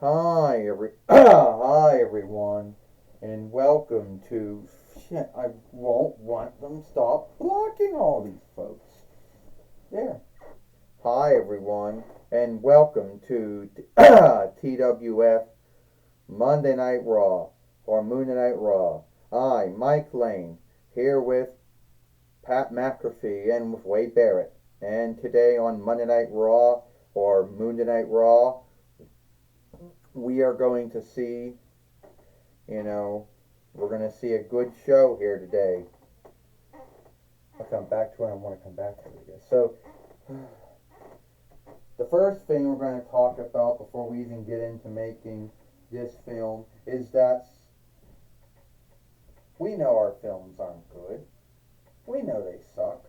Hi everyone, and welcome to. Shit, I won't want them stop blocking all these folks. There. Hi everyone, and welcome to TWF Monday Night Raw or Monday Night Raw. I, Mike Lane, here with Pat McAfee and with Wade Barrett. And today on Monday Night Raw or Monday Night Raw, we are going to see, you know, we're going to see a good show here today. I'll come back to it. I want to come back to it again. So, the first thing we're going to talk about before we even get into making this film is that we know our films aren't good. We know they suck.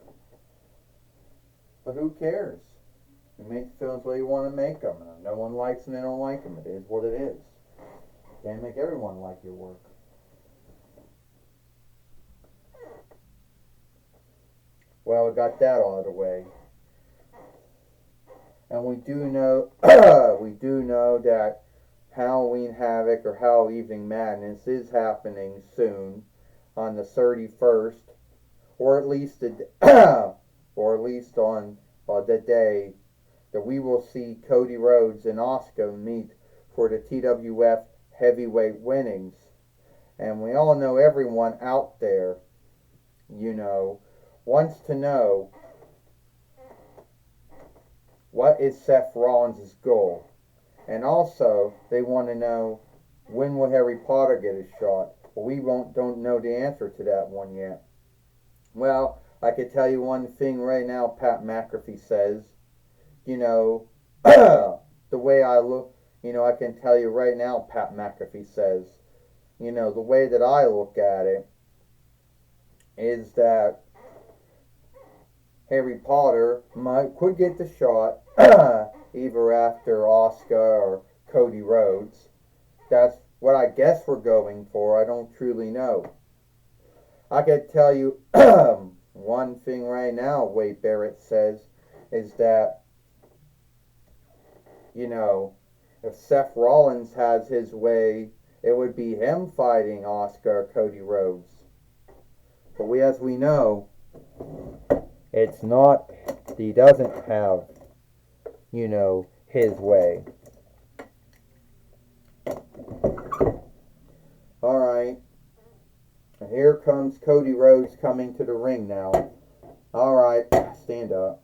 But who cares? You make films the way you want to make them. And if no one likes them, they don't like them. It is what it is. You can't make everyone like your work. Well, we got that out of the way. And we do know that Halloween Havoc or Halloween Evening Madness is happening soon on the 31st, or at least on the day that we will see Cody Rhodes and Asuka meet for the TWF heavyweight winnings. And we all know everyone out there, wants to know what is Seth Rollins' goal. And also, they want to know, when will Harry Potter get his shot? Well, we don't know the answer to that one yet. Well, I could tell you one thing right now. Pat McAfee says, the way I look, I can tell you right now, Pat McAfee says, the way that I look at it is that Harry Potter could get the shot either after Asuka or Cody Rhodes. That's what I guess we're going for. I don't truly know. I could tell you one thing right now, Wade Barrett says, is that, if Seth Rollins has his way, it would be him fighting Asuka or Cody Rhodes. But as we know, it's not, he doesn't have, his way. Alright. And here comes Cody Rhodes coming to the ring now. Alright, stand up.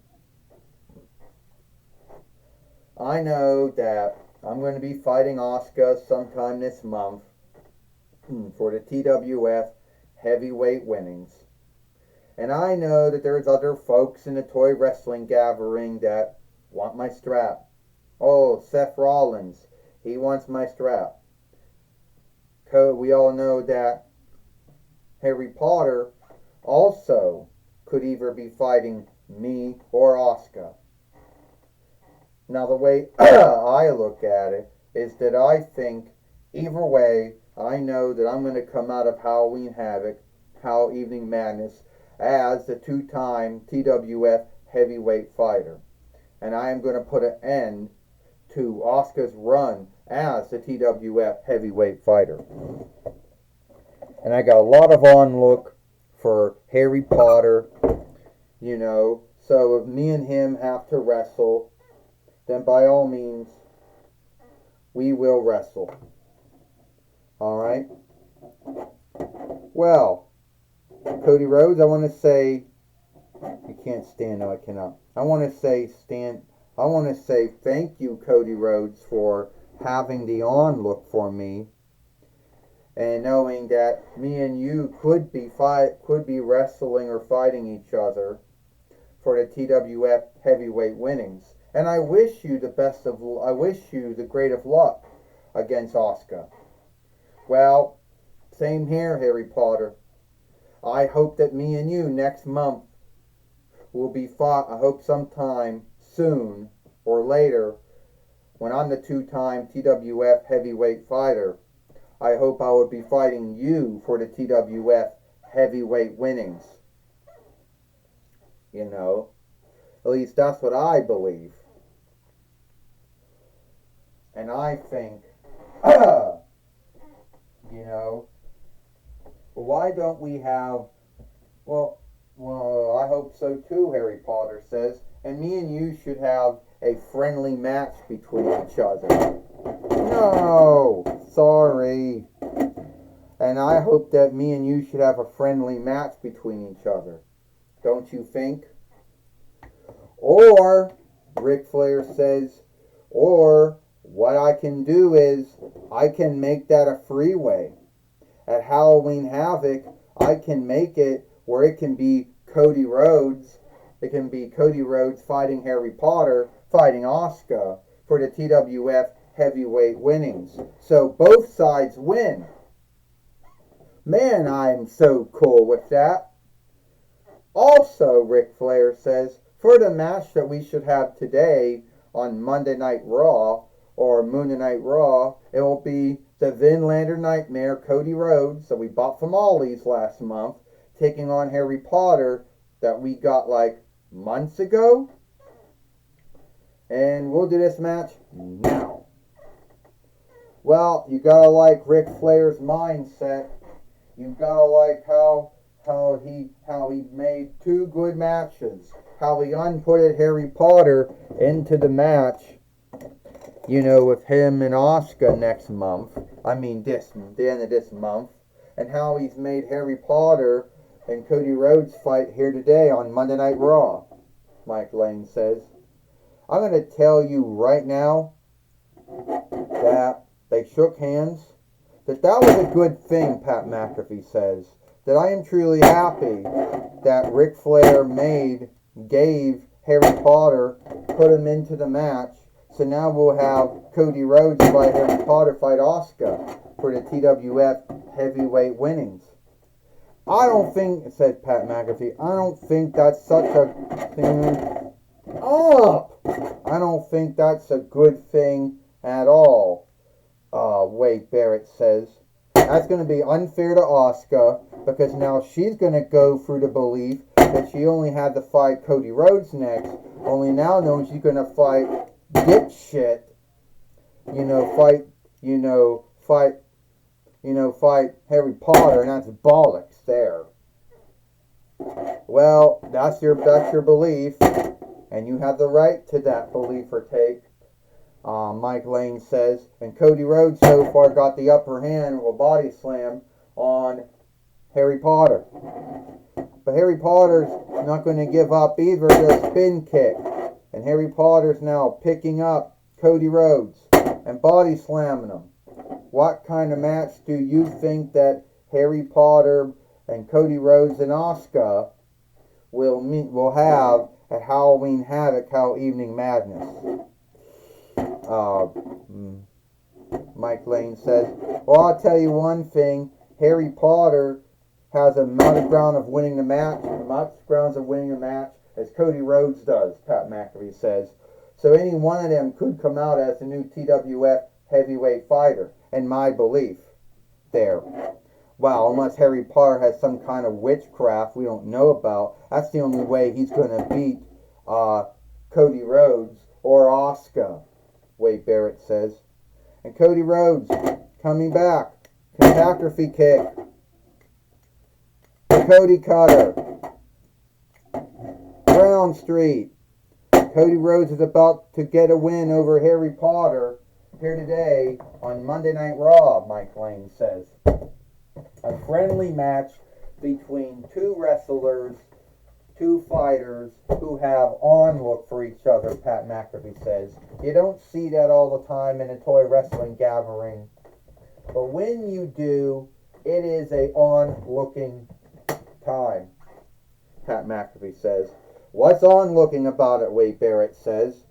I know that I'm going to be fighting Asuka sometime this month for the TWF heavyweight winnings. And I know that there's other folks in the toy wrestling gathering that want my strap. Oh, Seth Rollins, he wants my strap. We all know that Harry Potter also could either be fighting me or Asuka. Now, the way I look at it is that I think either way, I know that I'm going to come out of Halloween Havoc, Halloween Evening Madness, as the two-time TWF heavyweight fighter. And I am going to put an end to Asuka's run as the TWF heavyweight fighter. And I got a lot of on-look for Harry Potter, so if me and him have to wrestle, then by all means, we will wrestle. Alright? Well, Cody Rhodes, I want to say, you can't stand, no I cannot. I want to say thank you, Cody Rhodes, for having the on-look for me. And knowing that me and you could be wrestling or fighting each other for the TWF heavyweight winnings. And I wish you the great of luck against Asuka. Well, same here, Harry Potter. I hope that me and you next month will be fought. I hope sometime soon or later, when I'm the two-time TWF heavyweight fighter, I hope I will be fighting you for the TWF heavyweight winnings. At least that's what I believe. And I think You know, why don't we have, well, I hope so too, Harry Potter says, and me and you should have a friendly match between each other. No, sorry. And I hope that me and you should have a friendly match between each other. Don't you think? Or, Ric Flair says, or what I can do is I can make that a freeway. At Halloween Havoc, I can make it where it can be Cody Rhodes. It can be Cody Rhodes fighting Harry Potter, fighting Asuka for the TWF heavyweight winnings. So both sides win. Man, I'm so cool with that. Also, Ric Flair says, for the match that we should have today on Monday Night Raw, or Monday Night Raw, it will be the Vinlander Nightmare, Cody Rhodes, that we bought from Ollie's last month, taking on Harry Potter, that we got like months ago. And we'll do this match now. Well, you gotta like Ric Flair's mindset. You gotta like how he made two good matches. How he unputted Harry Potter into the match, you know, with him and Asuka next month. I mean, the end of this month. And how he's made Harry Potter and Cody Rhodes fight here today on Monday Night Raw, Mike Lane says. I'm going to tell you right now that they shook hands. That was a good thing, Pat McAfee says. That I am truly happy that Ric Flair gave Harry Potter, put him into the match. So now we'll have Cody Rhodes fight Harry Potter, fight Asuka for the TWF heavyweight winnings. I don't think, said Pat McAfee, I don't think that's such a thing. I don't think that's a good thing at all. Wade Barrett says. That's going to be unfair to Asuka because now she's going to go through the belief that she only had to fight Cody Rhodes next. Only now knowing she's going to fight dipshit. Fight Harry Potter, and that's bollocks there. Well, that's your belief, and you have the right to that belief or take. Mike Lane says, and Cody Rhodes so far got the upper hand with a body slam on Harry Potter. But Harry Potter's not going to give up either the spin kick. And Harry Potter's now picking up Cody Rhodes and body slamming him. What kind of match do you think that Harry Potter and Cody Rhodes and Asuka will have at Halloween Havoc, Evening Madness? Mike Lane says, well, I'll tell you one thing. Harry Potter has a amount of ground of winning the match, as Cody Rhodes does, Pat McAfee says. So any one of them could come out as the new TWF heavyweight fighter, in my belief. There. Well, unless Harry Potter has some kind of witchcraft we don't know about, that's the only way he's going to beat Cody Rhodes or Asuka, Wade Barrett says. And Cody Rhodes coming back. Catastrophe kick. The Cody Cutter. Brown Street. Cody Rhodes is about to get a win over Harry Potter here today on Monday Night Raw, Mike Lane says. A friendly match between two wrestlers, two fighters who have on-look for each other, Pat McAfee says. You don't see that all the time in a toy wrestling gathering. But when you do, it is a on-looking time, Pat McAfee says. What's on-looking about it, Wade Barrett says.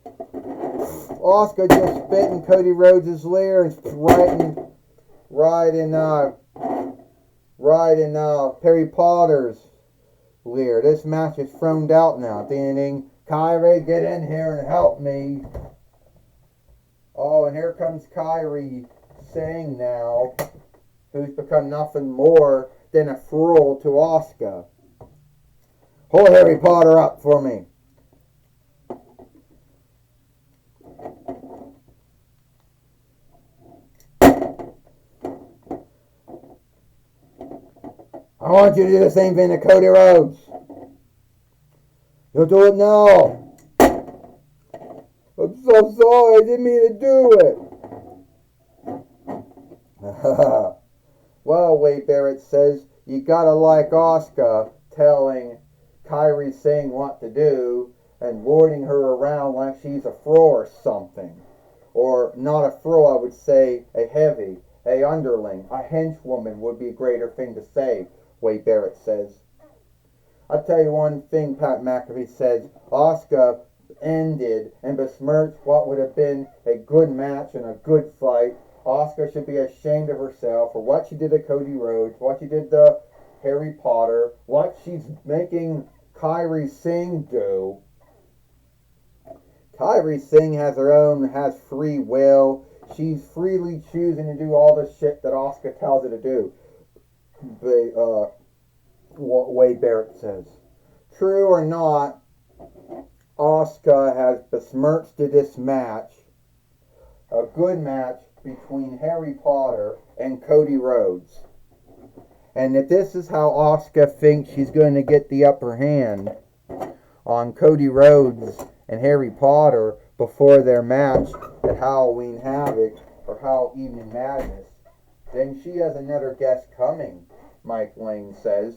Asuka just spit in Cody Rhodes' lair and right in Harry Potter's lair. This match is thrown out now. Ding ding. Kyrie, get in here and help me. Oh, and here comes Kyrie Sane now, who's become nothing more than a fool to Asuka. Hold Harry Potter up for me. I want you to do the same thing to Cody Rhodes. You'll do it now. I'm so sorry. I didn't mean to do it. Well, Wade Barrett says, you gotta like Asuka telling Kairi Singh what to do and lording her around like she's a fro or something. Or not a fro, I would say a heavy, a underling, a henchwoman would be a greater thing to say, Wade Barrett says. I'll tell you one thing, Pat McAfee says, Asuka ended and besmirched what would have been a good match and a good fight. Asuka should be ashamed of herself for what she did to Cody Rhodes, what she did to Harry Potter, what she's making Kairi Singh do. Kairi Singh has free will. She's freely choosing to do all the shit that Asuka tells her to do. Wade Barrett says. True or not, Asuka has besmirched this match, a good match between Harry Potter and Cody Rhodes. And if this is how Asuka thinks she's going to get the upper hand on Cody Rhodes and Harry Potter before their match at Halloween Havoc or Hell Evening Madness, then she has another guest coming, Mike Lane says.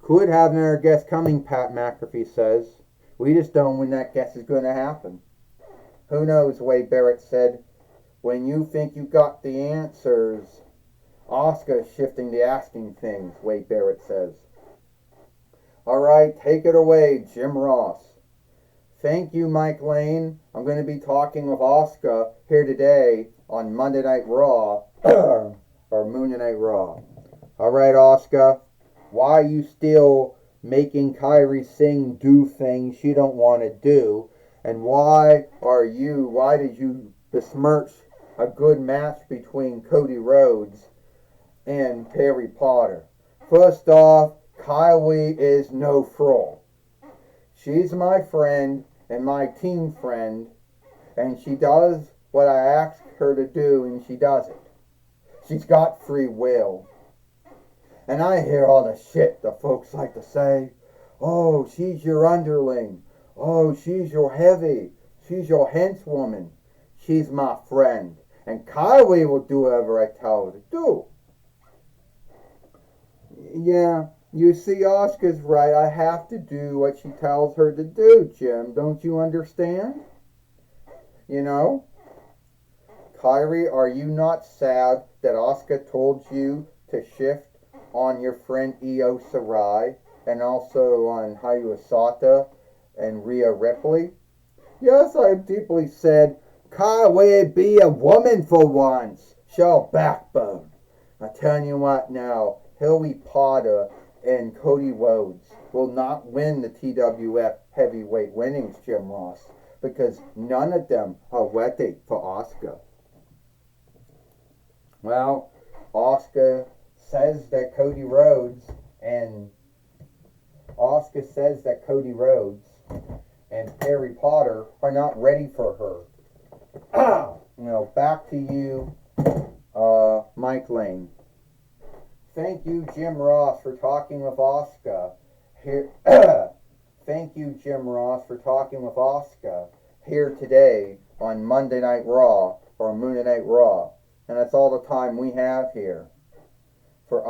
Could have another guest coming, Pat McAfee says. We just don't know when that guest is going to happen. Who knows, Wade Barrett said. When you think you got the answers, Asuka's shifting to asking things, Wade Barrett says. All right, take it away, Jim Ross. Thank you, Mike Lane. I'm going to be talking with Asuka here today on Monday Night Raw, or Monday Night Raw. All right, Asuka, why are you still making Kairi Singh do things she don't want to do? And why did you besmirch a good match between Cody Rhodes and Harry Potter? First off, Kylie is no fraud. She's my friend and my team friend, and she does what I ask her to do, and she does it. She's got free will. And I hear all the shit the folks like to say. Oh, she's your underling. Oh, she's your heavy. She's your henchwoman. She's my friend. And Kylie will do whatever I tell her to do. Yeah, you see, Asuka's right. I have to do what she tells her to do, Jim. Don't you understand? You know? Kyrie, are you not sad that Asuka told you to shift on your friend Io Shirai and also on Hayu Asata and Rhea Ripley? Yes, I am deeply sad. Kylie, be a woman for once. Show backbone. I tell you what now, Harry Potter and Cody Rhodes will not win the TWF heavyweight winnings, Jim Ross, because none of them are ready for Asuka. Well, Asuka says that Cody Rhodes and Harry Potter are not ready for her. Back to you, Mike Lane. Thank you, Jim Ross, for talking with Asuka here. Thank you, Jim Ross, for talking with Asuka here today on Monday Night Raw or Monday Night Raw, and that's all the time we have here. For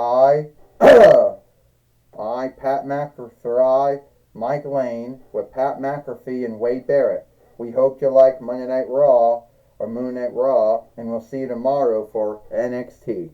Mike Lane, with Pat McAfee and Wade Barrett. We hope you like Monday Night Raw or Moon Night Raw, and we'll see you tomorrow for NXT.